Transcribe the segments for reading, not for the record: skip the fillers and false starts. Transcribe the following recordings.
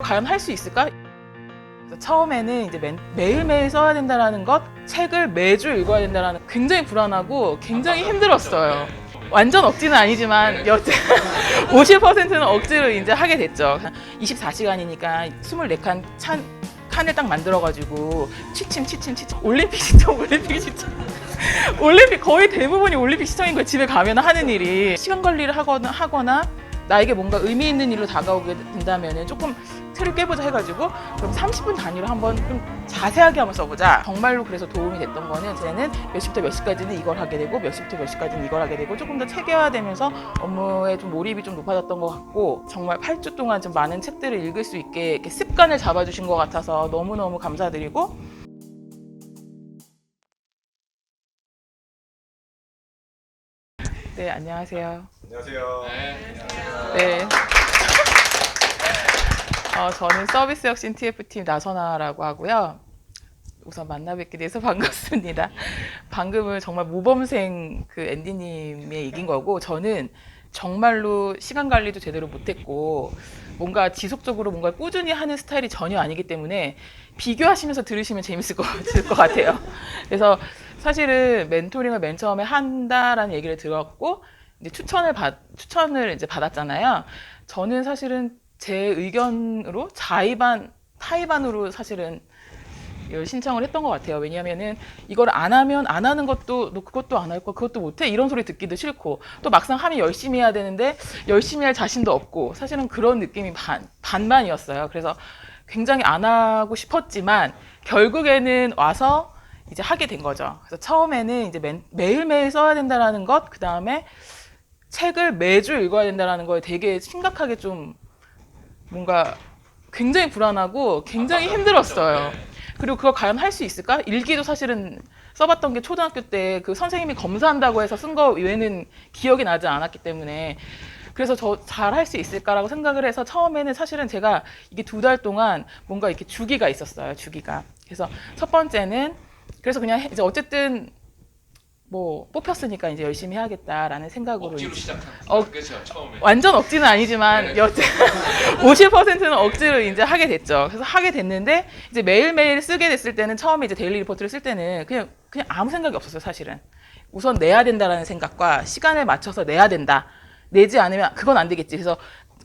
과연 할 수 있을까? 처음에는 이제 매일매일 써야 된다는 것, 책을 매주 읽어야 된다는 굉장히 불안하고 굉장히 힘들었어요. 완전 억지는 아니지만 여튼 50%는 억지로 이제 하게 됐죠. 24시간이니까 24칸 칸을 딱 만들어가지고 취침 올림픽 시청 올림픽 거의 대부분이 올림픽 시청인 거예요. 집에 가면 하는 일이 시간 관리를 하거나 나에게 뭔가 의미 있는 일로 다가오게 된다면 조금 틀을 깨보자 해가지고 그럼 30분 단위로 한번 좀 자세하게 한번 써보자. 정말로 그래서 도움이 됐던 거는 쟤는 몇 시부터 몇 시까지는 이걸 하게 되고 몇 시부터 몇 시까지는 이걸 하게 되고 조금 더 체계화되면서 업무에 좀 몰입이 좀 높아졌던 것 같고 정말 8주 동안 좀 많은 책들을 읽을 수 있게 이렇게 습관을 잡아주신 것 같아서 너무너무 감사드리고 네, 안녕하세요. 안녕하세요. 네. 저는 서비스 혁신 TF팀 나선아라고 하고요. 우선 만나 뵙게 돼서 반갑습니다. 방금은 정말 모범생 그 앤디님의 얘기인 거고 저는 정말로 시간 관리도 제대로 못했고 뭔가 지속적으로 뭔가 꾸준히 하는 스타일이 전혀 아니기 때문에 비교하시면서 들으시면 재밌을 것 같아요. 그래서 사실은 멘토링을 맨 처음에 한다라는 얘기를 들었고 이제 추천을 이제 받았잖아요. 저는 사실은 제 의견으로 타의반으로 사실은 신청을 했던 것 같아요. 왜냐하면은 이걸 안 하면 안 하는 것도 너 그것도 안 할 거 그것도 못해 이런 소리 듣기도 싫고 또 막상 하면 열심히 해야 되는데 열심히 할 자신도 없고 사실은 그런 느낌이 반반이었어요. 그래서 굉장히 안 하고 싶었지만 결국에는 와서 이제 하게 된 거죠. 그래서 처음에는 이제 매일매일 써야 된다는 것, 그 다음에 책을 매주 읽어야 된다는 거에 되게 심각하게 좀 뭔가 굉장히 불안하고 굉장히 힘들었어요. 그리고 그걸 과연 할 수 있을까? 일기도 사실은 써봤던 게 초등학교 때 그 선생님이 검사한다고 해서 쓴 거 외에는 기억이 나지 않았기 때문에 그래서 저 잘 할 수 있을까라고 생각을 해서 처음에는 사실은 제가 이게 2달 동안 뭔가 이렇게 주기가 있었어요. 주기가. 그래서 첫 번째는 그래서 그냥 이제 어쨌든 뭐 뽑혔으니까 이제 열심히 해야겠다라는 생각으로 억지로 이제 시작한 그렇죠 처음에. 완전 억지는 아니지만 여튼 50%는 억지로 이제 하게 됐죠. 그래서 하게 됐는데 이제 매일매일 쓰게 됐을 때는 처음에 이제 데일리 리포트를 쓸 때는 그냥 아무 생각이 없었어요. 사실은 우선 내야 된다라는 생각과 시간을 맞춰서 내야 된다. 내지 않으면 그건 안 되겠지. 그래서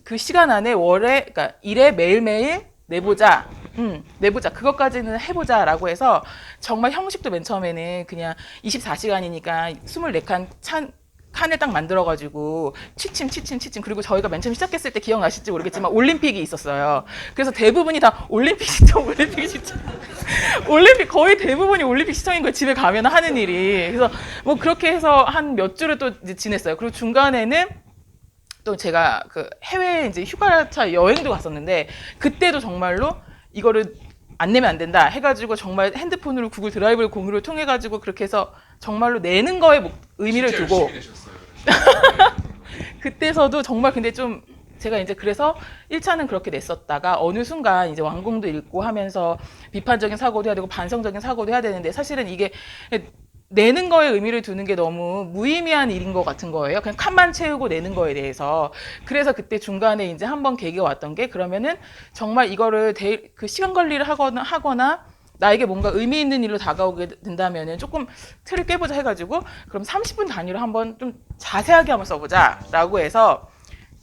그 시간 안에 그러니까 일에 매일매일 내보자. 그것까지는 해보자라고 해서 정말 형식도 맨 처음에는 그냥 24시간이니까 24칸 칸을 딱 만들어가지고 취침 그리고 저희가 맨 처음 시작했을 때 기억나실지 모르겠지만 올림픽이 있었어요. 그래서 대부분이 다 올림픽 거의 대부분이 올림픽 시청인 거예요. 집에 가면 하는 일이. 그래서 뭐 그렇게 해서 한 몇 주를 또 이제 지냈어요. 그리고 중간에는 또 제가 그 해외에 이제 휴가차 여행도 갔었는데 그때도 정말로 이거를 안 내면 안 된다 해가지고 정말 핸드폰으로 구글 드라이브를 공유를 통해가지고 그렇게 해서 정말로 내는 거에 의미를 두고 그때서도 정말 근데 좀 제가 이제 그래서 1차는 그렇게 냈었다가 어느 순간 이제 완공도 읽고 하면서 비판적인 사고도 해야 되고 반성적인 사고도 해야 되는데 사실은 이게 내는 거에 의미를 두는 게 너무 무의미한 일인 것 같은 거예요. 그냥 칸만 채우고 내는 거에 대해서. 그래서 그때 중간에 이제 한번 계기가 왔던 게 그러면은 정말 이거를 그 시간 관리를 하거나 나에게 뭔가 의미 있는 일로 다가오게 된다면 조금 틀을 깨보자 해가지고 그럼 30분 단위로 한번 좀 자세하게 한번 써보자 라고 해서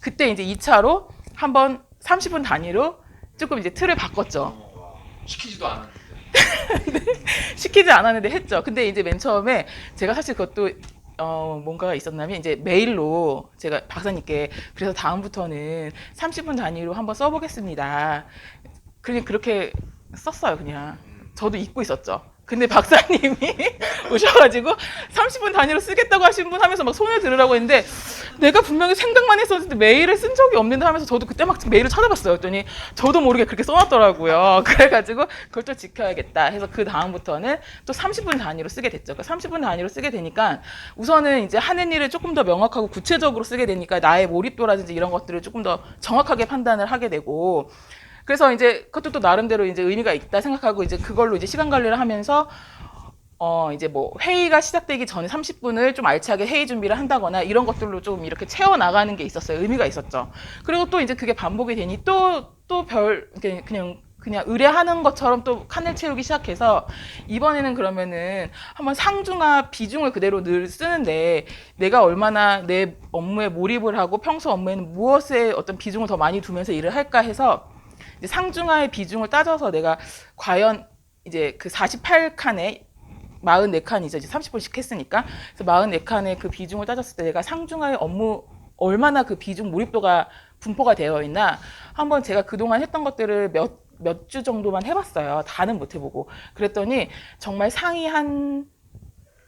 그때 이제 2차로 한번 30분 단위로 조금 이제 틀을 바꿨죠. 시키지도 않았는데. 시키지 않았는데 했죠. 근데 이제 맨 처음에 제가 사실 그것도 뭔가가 있었냐면 이제 메일로 제가 박사님께 그래서 다음부터는 30분 단위로 한번 써보겠습니다. 그냥 그렇게 썼어요. 그냥 저도 잊고 있었죠. 근데 박사님이 오셔가지고 30분 단위로 쓰겠다고 하신 분 하면서 막 손을 들으라고 했는데 내가 분명히 생각만 했었는데 메일을 쓴 적이 없는데 하면서 저도 그때 막 메일을 찾아봤어요. 그랬더니 저도 모르게 그렇게 써놨더라고요. 그래가지고 그걸 또 지켜야겠다 해서 그 다음부터는 또 30분 단위로 쓰게 됐죠. 그러니까 30분 단위로 쓰게 되니까 우선은 이제 하는 일을 조금 더 명확하고 구체적으로 쓰게 되니까 나의 몰입도라든지 이런 것들을 조금 더 정확하게 판단을 하게 되고 그래서 이제 그것도 또 나름대로 이제 의미가 있다 생각하고 이제 그걸로 이제 시간 관리를 하면서 이제 뭐 회의가 시작되기 전에 30분을 좀 알차게 회의 준비를 한다거나 이런 것들로 좀 이렇게 채워 나가는 게 있었어요. 의미가 있었죠. 그리고 또 이제 그게 반복이 되니 그냥 의뢰하는 것처럼 또 칸을 채우기 시작해서 이번에는 그러면은 한번 상중하 비중을 그대로 늘 쓰는데 내가 얼마나 내 업무에 몰입을 하고 평소 업무에는 무엇에 어떤 비중을 더 많이 두면서 일을 할까 해서 이제 상중하의 비중을 따져서 내가 과연 이제 그 48칸에 44칸이죠. 이제 30분씩 했으니까. 그래서 44칸의 그 비중을 따졌을 때 내가 상중하의 업무 얼마나 그 비중 몰입도가 분포가 되어 있나 한번 제가 그동안 했던 것들을 몇 주 정도만 해봤어요. 다는 못 해보고. 그랬더니 정말 상위 한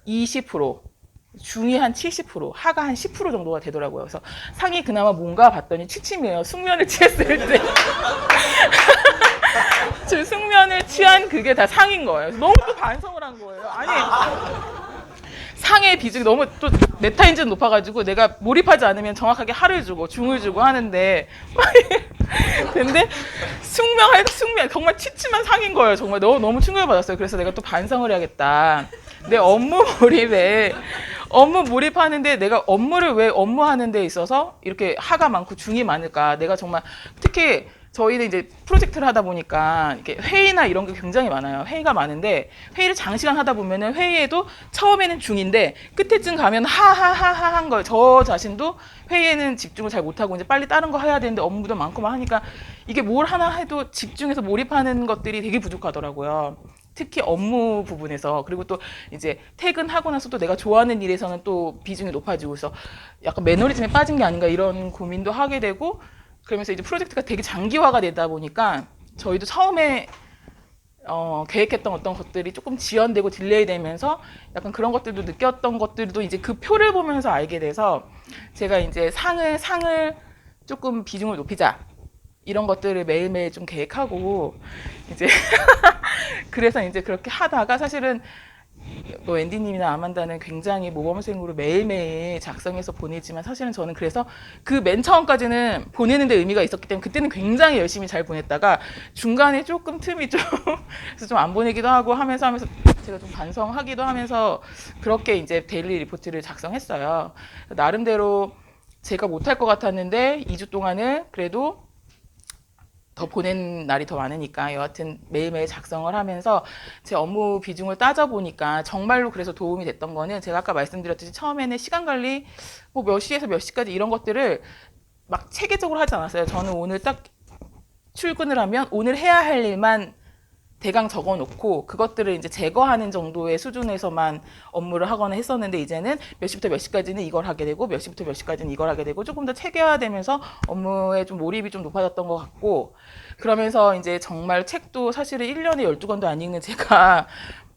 20%, 중위 한 70%, 하가 한 10% 정도가 되더라고요. 그래서 상위 그나마 뭔가 봤더니 취침이에요. 숙면을 취했을 때. 저 숙면을 취한 그게 다 상인 거예요. 너무 또 반성을 한 거예요. 아니, 상의 비중이 너무 또 메타인지는 높아가지고 내가 몰입하지 않으면 정확하게 하를 주고 중을 주고 하는데 근데 숙면 정말 취침한 상인 거예요. 정말 너무 충격을 받았어요. 그래서 내가 또 반성을 해야겠다. 내 업무 몰입하는데 내가 업무를 왜 업무하는 데 있어서 이렇게 하가 많고 중이 많을까? 내가 정말 특히 저희는 이제 프로젝트를 하다 보니까 이렇게 회의나 이런 게 굉장히 많아요. 회의가 많은데 회의를 장시간 하다 보면은 회의에도 처음에는 중인데 끝에쯤 가면 하하하하 한 거예요. 저 자신도 회의에는 집중을 잘 못하고 이제 빨리 다른 거 해야 되는데 업무도 많고 막 하니까 이게 뭘 하나 해도 집중해서 몰입하는 것들이 되게 부족하더라고요. 특히 업무 부분에서. 그리고 또 이제 퇴근하고 나서 또 내가 좋아하는 일에서는 또 비중이 높아지고 있어. 약간 매너리즘에 빠진 게 아닌가 이런 고민도 하게 되고 그러면서 이제 프로젝트가 되게 장기화가 되다 보니까 저희도 처음에 계획했던 어떤 것들이 조금 지연되고 딜레이 되면서 약간 그런 것들도 느꼈던 것들도 이제 그 표를 보면서 알게 돼서 제가 이제 상을 조금 비중을 높이자 이런 것들을 매일매일 좀 계획하고 이제 그래서 이제 그렇게 하다가 사실은 뭐 앤디님이나 아만다는 굉장히 모범생으로 매일매일 작성해서 보내지만 사실은 저는 그래서 그 맨 처음까지는 보내는 데 의미가 있었기 때문에 그때는 굉장히 열심히 잘 보냈다가 중간에 조금 틈이 좀 그래서 좀 안 보내기도 하고 하면서 제가 좀 반성하기도 하면서 그렇게 이제 데일리 리포트를 작성했어요. 나름대로 제가 못할 것 같았는데 2주 동안은 그래도 더 보낸 날이 더 많으니까 여하튼 매일매일 작성을 하면서 제 업무 비중을 따져보니까 정말로 그래서 도움이 됐던 거는 제가 아까 말씀드렸듯이 처음에는 시간 관리 뭐 몇 시에서 몇 시까지 이런 것들을 막 체계적으로 하지 않았어요. 저는 오늘 딱 출근을 하면 오늘 해야 할 일만 대강 적어놓고 그것들을 이제 제거하는 정도의 수준에서만 업무를 하거나 했었는데 이제는 몇 시부터 몇 시까지는 이걸 하게 되고 몇 시부터 몇 시까지는 이걸 하게 되고 조금 더 체계화되면서 업무에 좀 몰입이 좀 높아졌던 것 같고 그러면서 이제 정말 책도 사실은 1년에 12권도 안 읽는 제가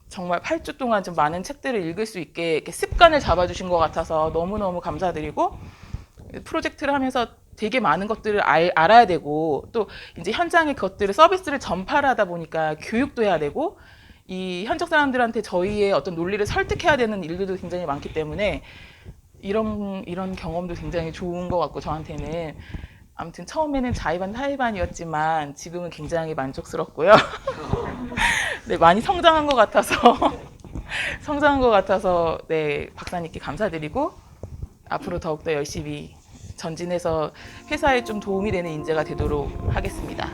정말 8주 동안 좀 많은 책들을 읽을 수 있게 이렇게 습관을 잡아주신 것 같아서 너무너무 감사드리고 프로젝트를 하면서 되게 많은 것들을 알아야 되고 또 이제 현장의 것들을 서비스를 전파를 하다 보니까 교육도 해야 되고 이 현장 사람들한테 저희의 어떤 논리를 설득해야 되는 일들도 굉장히 많기 때문에 이런 경험도 굉장히 좋은 것 같고 저한테는 아무튼 처음에는 자의반 타의반이었지만 지금은 굉장히 만족스럽고요. 네, 많이 성장한 것 같아서 네, 박사님께 감사드리고 앞으로 더욱더 열심히 전진해서 회사에 좀 도움이 되는 인재가 되도록 하겠습니다.